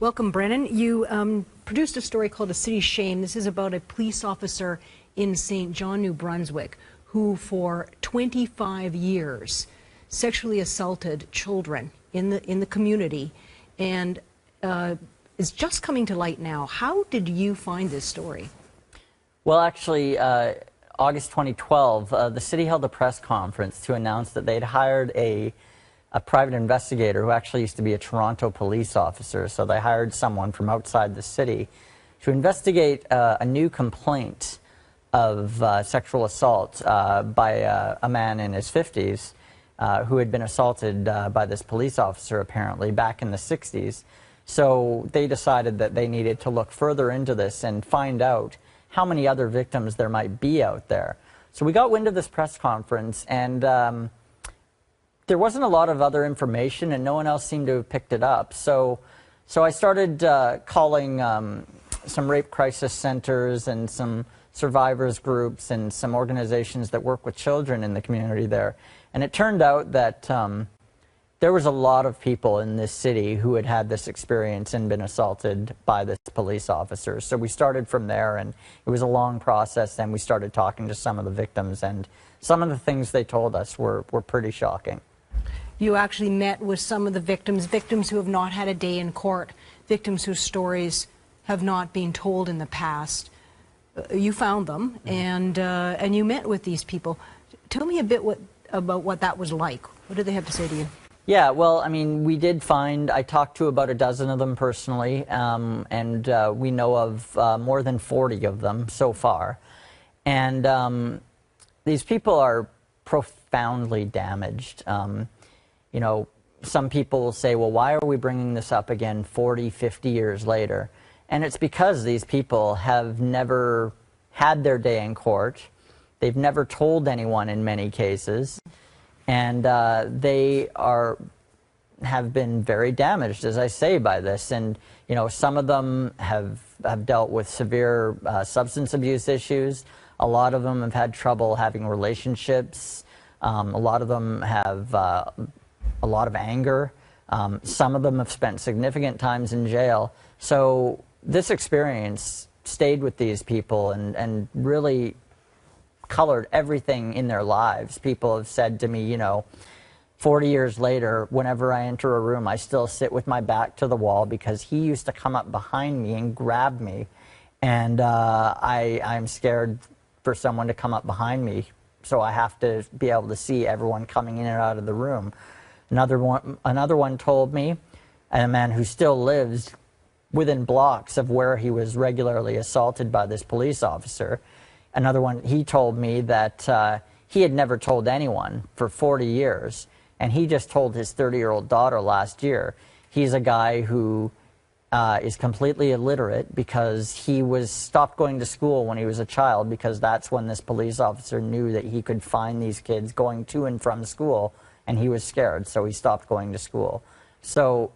Welcome, Brennan. You produced a story called A City Shame. This is about a police officer in St. John, New Brunswick, who for 25 years sexually assaulted children in the community, and is just coming to light now. How did you find this story? Well, actually, August 2012, the city held a press conference to announce that they'd hired a private investigator who actually used to be a Toronto police officer. So they hired someone from outside the city to investigate a new complaint of sexual assault by a man in his 50s who had been assaulted by this police officer apparently back in the 60s. So they decided that they needed to look further into this and find out how many other victims there might be out there. So we got wind of this press conference, and there wasn't a lot of other information, and no one else seemed to have picked it up. So I started calling some rape crisis centers and some survivors groups and some organizations that work with children in the community there. And it turned out that there was a lot of people in this city who had had this experience and been assaulted by this police officer. So we started from there, and it was a long process, and we started talking to some of the victims, and some of the things they told us were pretty shocking. You actually met with some of the victims who have not had a day in court, victims whose stories have not been told in the past. You found them, and you met with these people. Tell me a bit about what that was like. What did they have to say to you? Yeah, well, I mean, we did find, I talked to about a dozen of them personally, and we know of more than 40 of them so far. And these people are profoundly damaged. You know, some people will say, well, why are we bringing this up again 40, 50 years later? And it's because these people have never had their day in court. They've never told anyone in many cases. And they have been very damaged, as I say, by this. And, you know, some of them have dealt with severe substance abuse issues. A lot of them have had trouble having relationships. A lot of them have a lot of anger. Some of them have spent significant times in jail. So this experience stayed with these people and really colored everything in their lives. People have said to me, you know, 40 years later, whenever I enter a room, I still sit with my back to the wall because he used to come up behind me and grab me. And I'm scared for someone to come up behind me, so I have to be able to see everyone coming in and out of the room. Another one told me, and a man who still lives within blocks of where he was regularly assaulted by this police officer. Another one, he told me that he had never told anyone for 40 years, and he just told his 30-year-old daughter last year. He's a guy who is completely illiterate because he stopped going to school when he was a child, because that's when this police officer knew that he could find these kids going to and from school, and he was scared, so he stopped going to school. So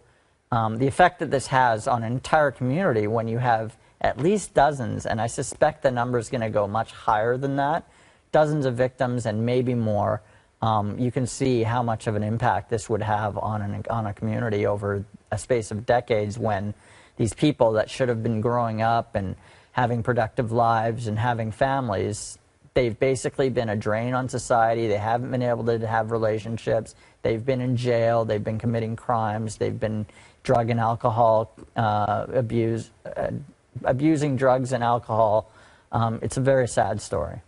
the effect that this has on an entire community, when you have at least dozens, and I suspect the number is going to go much higher than that, dozens of victims and maybe more, you can see how much of an impact this would have on a community over a space of decades, when these people that should have been growing up and having productive lives and having families, they've basically been a drain on society. They haven't been able to have relationships. They've been in jail. They've been committing crimes. They've been drug and alcohol abusing drugs and alcohol. It's a very sad story.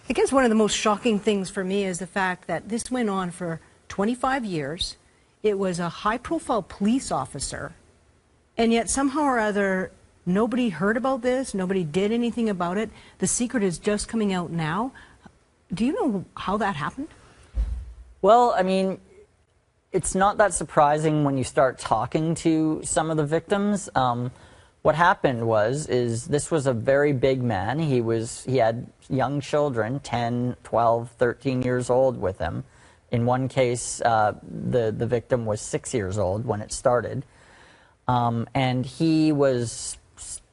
I guess one of the most shocking things for me is the fact that this went on for 25 years. It was a high-profile police officer, and yet somehow or other, nobody heard about this, nobody did anything about it. The secret is just coming out now. Do you know how that happened? Well, I mean, it's not that surprising when you start talking to some of the victims. What happened is this was a very big man. He had young children, 10, 12, 13 years old with him. In one case, the victim was 6 years old when it started. And he was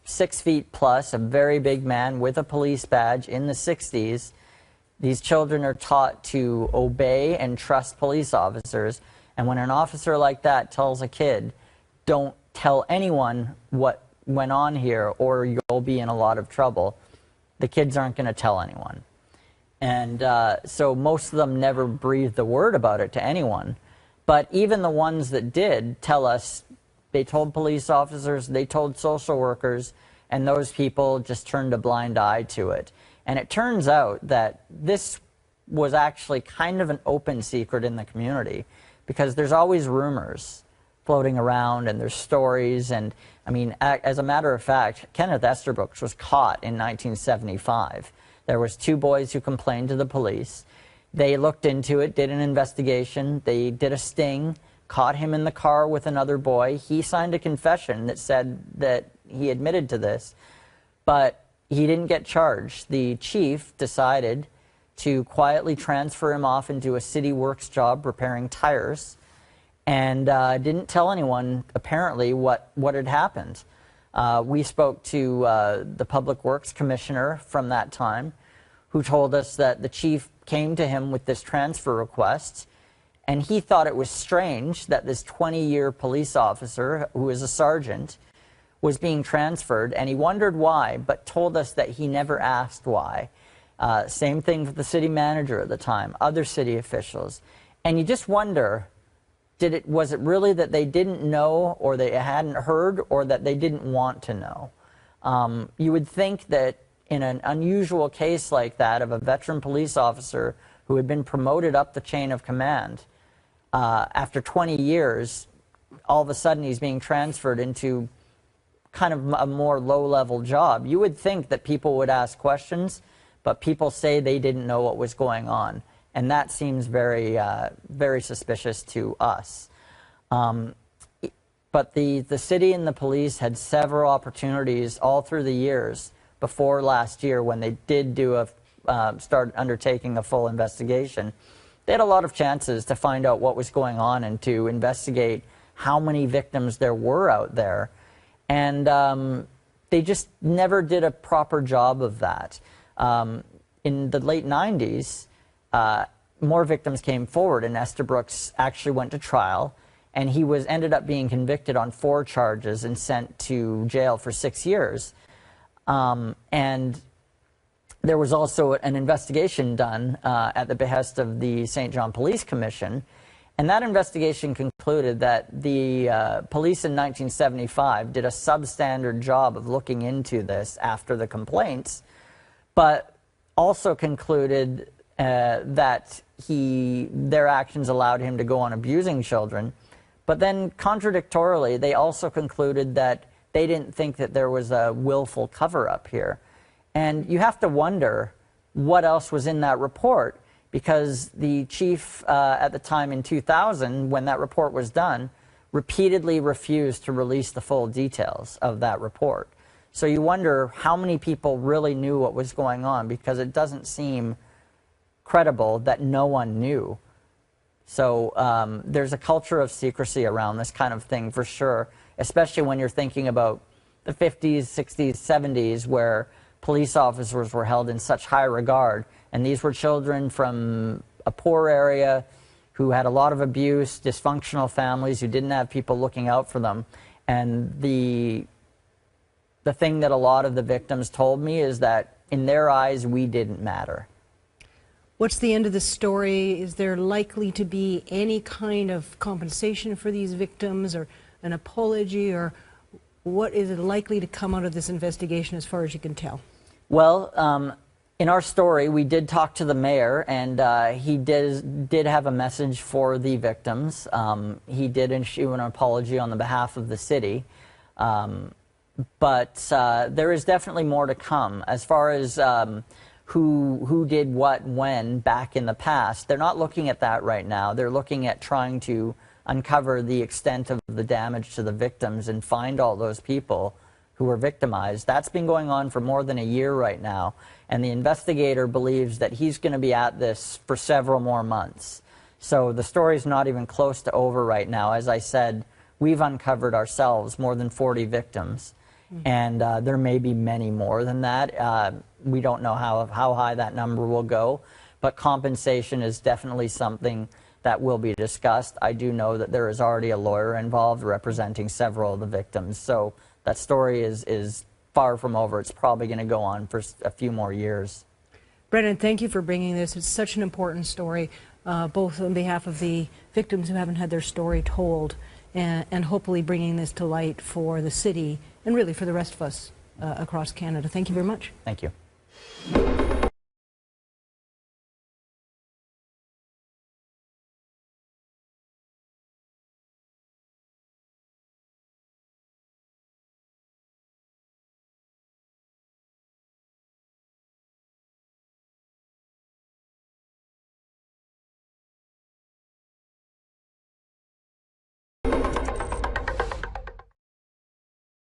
6 feet plus, a very big man with a police badge in the 60s. These children are taught to obey and trust police officers. And when an officer like that tells a kid, don't tell anyone what went on here or you'll be in a lot of trouble. The kids aren't going to tell anyone. And so most of them never breathed a word about it to anyone. But even the ones that did tell us, they told police officers, they told social workers, and those people just turned a blind eye to it. And it turns out that this was actually kind of an open secret in the community, because there's always rumors floating around and there's stories. And I mean, as a matter of fact, Kenneth Estabrooks was caught in 1975. There was 2 boys who complained to the police. They looked into it, did an investigation, they did a sting, caught him in the car with another boy. He signed a confession that said that he admitted to this, but he didn't get charged. The chief decided to quietly transfer him off into a city works job repairing tires, and didn't tell anyone, apparently, what had happened. We spoke to the Public Works Commissioner from that time, who told us that the chief came to him with this transfer request, and he thought it was strange that this 20-year police officer, who is a sergeant, was being transferred, and he wondered why, but told us that he never asked why. Same thing with the city manager at the time, other city officials. And you just wonder, was it really that they didn't know, or they hadn't heard, or that they didn't want to know? You would think that in an unusual case like that of a veteran police officer who had been promoted up the chain of command, after 20 years, all of a sudden he's being transferred into kind of a more low-level job. You would think that people would ask questions, but people say they didn't know what was going on. And that seems very, very suspicious to us. But the city and the police had several opportunities all through the years before last year, when they did do start undertaking a full investigation. They had a lot of chances to find out what was going on and to investigate how many victims there were out there. And they just never did a proper job of that. In the late 90s, more victims came forward, and Estabrooks actually went to trial, and he ended up being convicted on 4 charges and sent to jail for 6 years. And there was also an investigation done at the behest of the St. John Police Commission, and that investigation concluded that the police in 1975 did a substandard job of looking into this after the complaints, but also concluded that their actions allowed him to go on abusing children. But then, contradictorily, they also concluded that they didn't think that there was a willful cover-up here. And you have to wonder what else was in that report, because the chief at the time in 2000, when that report was done, repeatedly refused to release the full details of that report. So you wonder how many people really knew what was going on, because it doesn't seem credible that no one knew. So there's a culture of secrecy around this kind of thing for sure, especially when you're thinking about the 50s, 60s, 70s, where police officers were held in such high regard. And these were children from a poor area who had a lot of abuse, dysfunctional families who didn't have people looking out for them. And the thing that a lot of the victims told me is that in their eyes, we didn't matter. What's the end of the story? Is there likely to be any kind of compensation for these victims, or an apology, or what is it likely to come out of this investigation as far as you can tell? Well, in our story, we did talk to the mayor, and he did have a message for the victims. He did issue an apology on the behalf of the city. But there is definitely more to come. As far as who did what when back in the past, they're not looking at that right now. They're looking at trying to uncover the extent of the damage to the victims and find all those people who were victimized. That's been going on for more than a year right now, and the investigator believes that he's going to be at this for several more months. So the story's not even close to over right now. As I said, we've uncovered ourselves more than 40 victims, and there may be many more than that. We don't know how high that number will go, but compensation is definitely something that will be discussed. I do know that there is already a lawyer involved representing several of the victims, so that story is far from over. It's probably going to go on for a few more years. Brendan, thank you for bringing this. It's such an important story, both on behalf of the victims who haven't had their story told, and hopefully bringing this to light for the city and really for the rest of us across Canada. Thank you very much. Thank you.